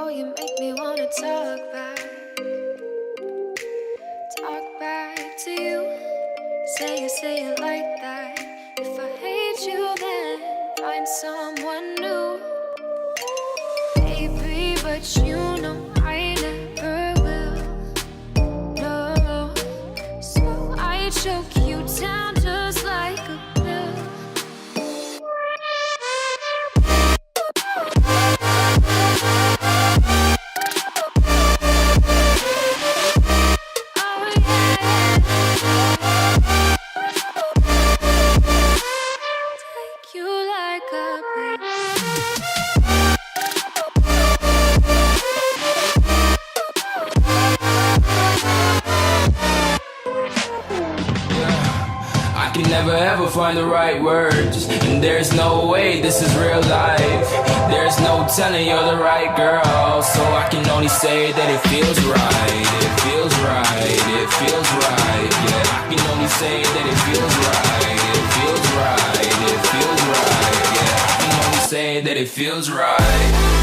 Oh, you make me wanna talk back to you. Say it like that. If I hate you, then find someone new. Baby, but you know I never will. No, so I choke you down just like a pill. Never ever find the right words, and there's no way this is real life. There's no telling you're the right girl, so I can only say that it feels right. It feels right, it feels right. Yeah, I can only say that it feels right. It feels right, it feels right. Yeah, I can only say that it feels right.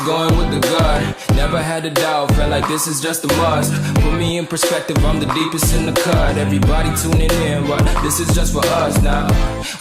Going with the gut, never had a doubt, felt like this is just a must. Put me in perspective, I'm the deepest in the cut. Everybody tuning in, but this is just for us now.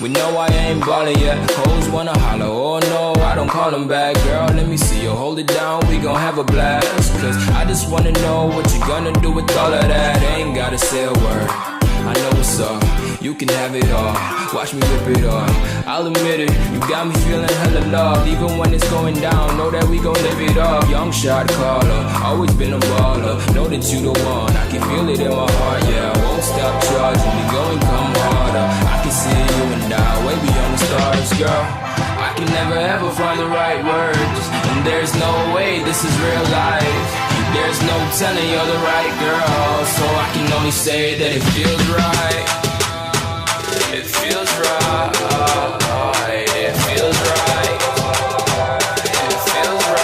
We know I ain't ballin' yet, hoes wanna holler, oh no, I don't call them back. Girl, let me see you hold it down, we gon' have a blast. Cause I just wanna know what you gonna do with all of that. Ain't gotta say a word, I know what's up. You can have it all, watch me rip it off. I'll admit it, you got me feeling hella loved. Even when it's going down, know that we gon' live it up. Young shot caller, always been a baller. Know that you the one, I can feel it in my heart. Yeah, I won't stop charging, we going come harder. I can see you and I, way beyond the stars, girl. I can never ever find the right words, and there's no way this is real life. There's no telling you're the right girl, so I can only say that it feels right. It feels right, it feels right, it feels right.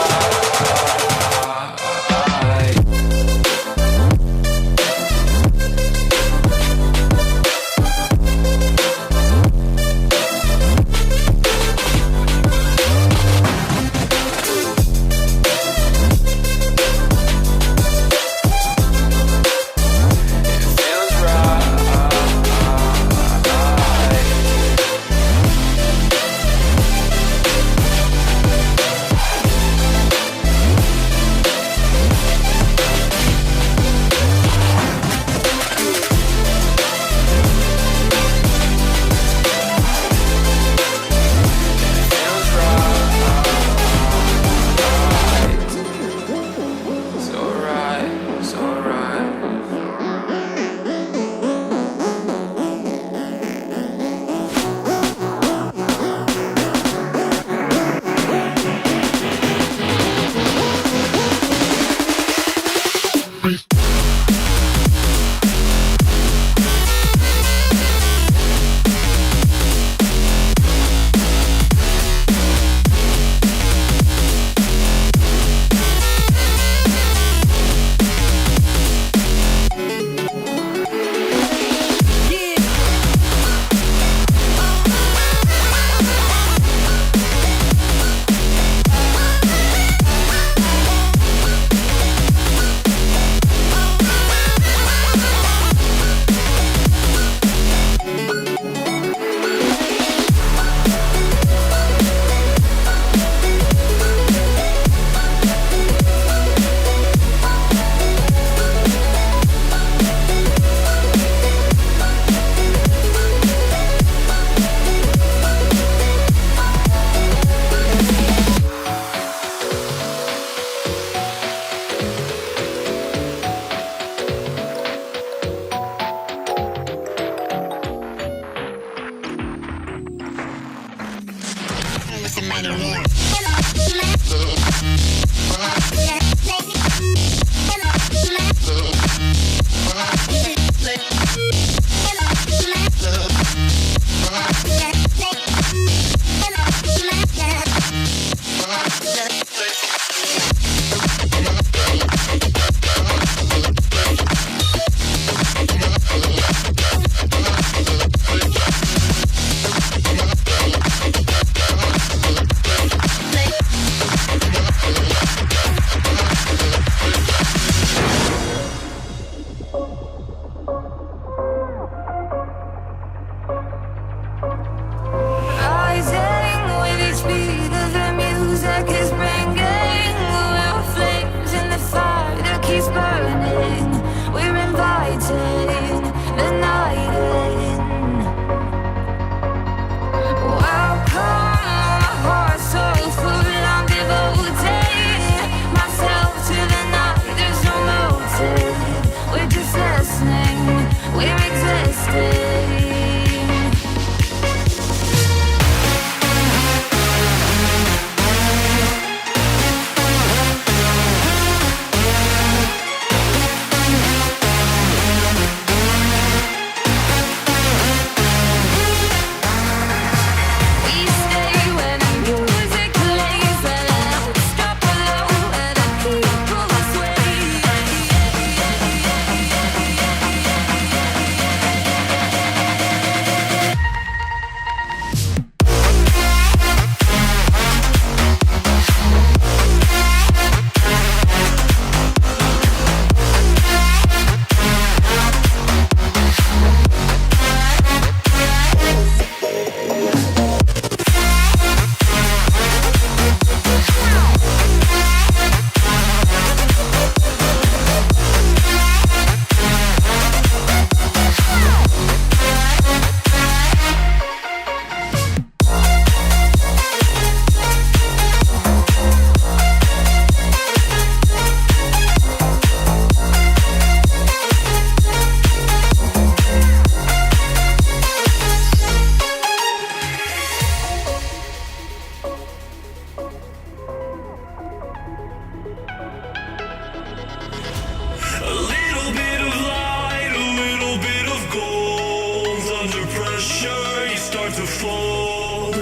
to fold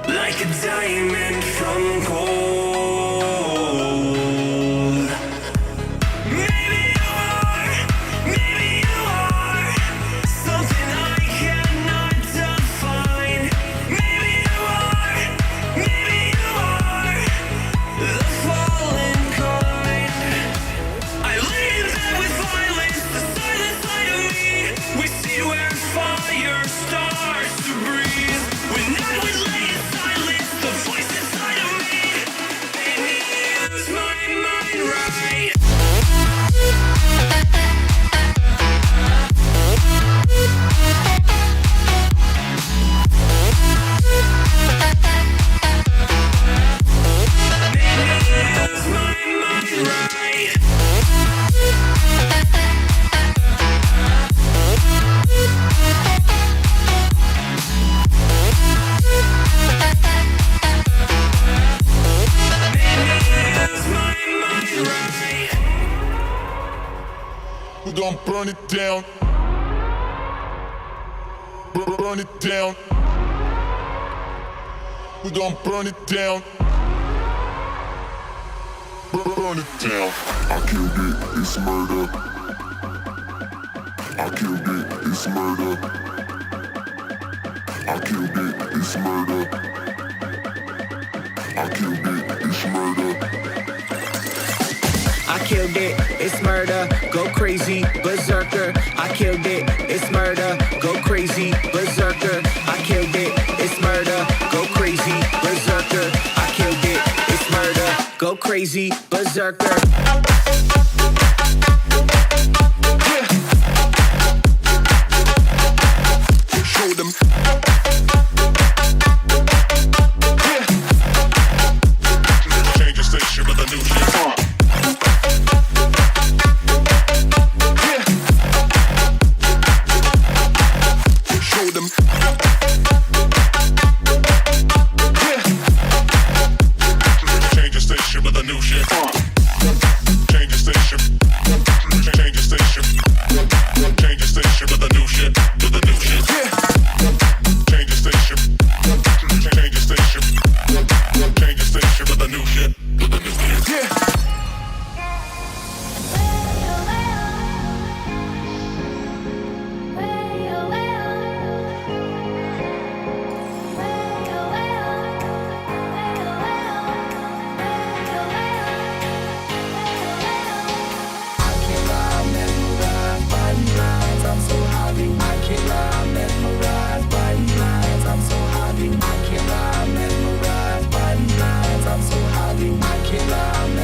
like a diamond from gold. Maybe you are something I cannot define. Maybe you are the fallen kind. I lay in bed with violence, the silent side of me. We see where fire starts to breathe. When I would lay in silence, the voice inside of me made me use my mind right. We're gonna burn it down. Burn it down. We're gonna burn it down. Burn it down. I killed it, it's murder. I killed it, it's murder. I killed it, it's murder. I killed it, it's murder. I killed it, it's murder, go crazy, berserker. I killed it, it's murder, go crazy, berserker. I killed it, it's murder, go crazy, berserker. I killed it, it's murder, go crazy, berserker. Show them. Change the station with a new shit. Show them. Change the station with a new shit. Change the station. Change the station. Change the station with a new shit. With a new shit. Change the station. Change the station. Change the station with a new shit. With a new shit. I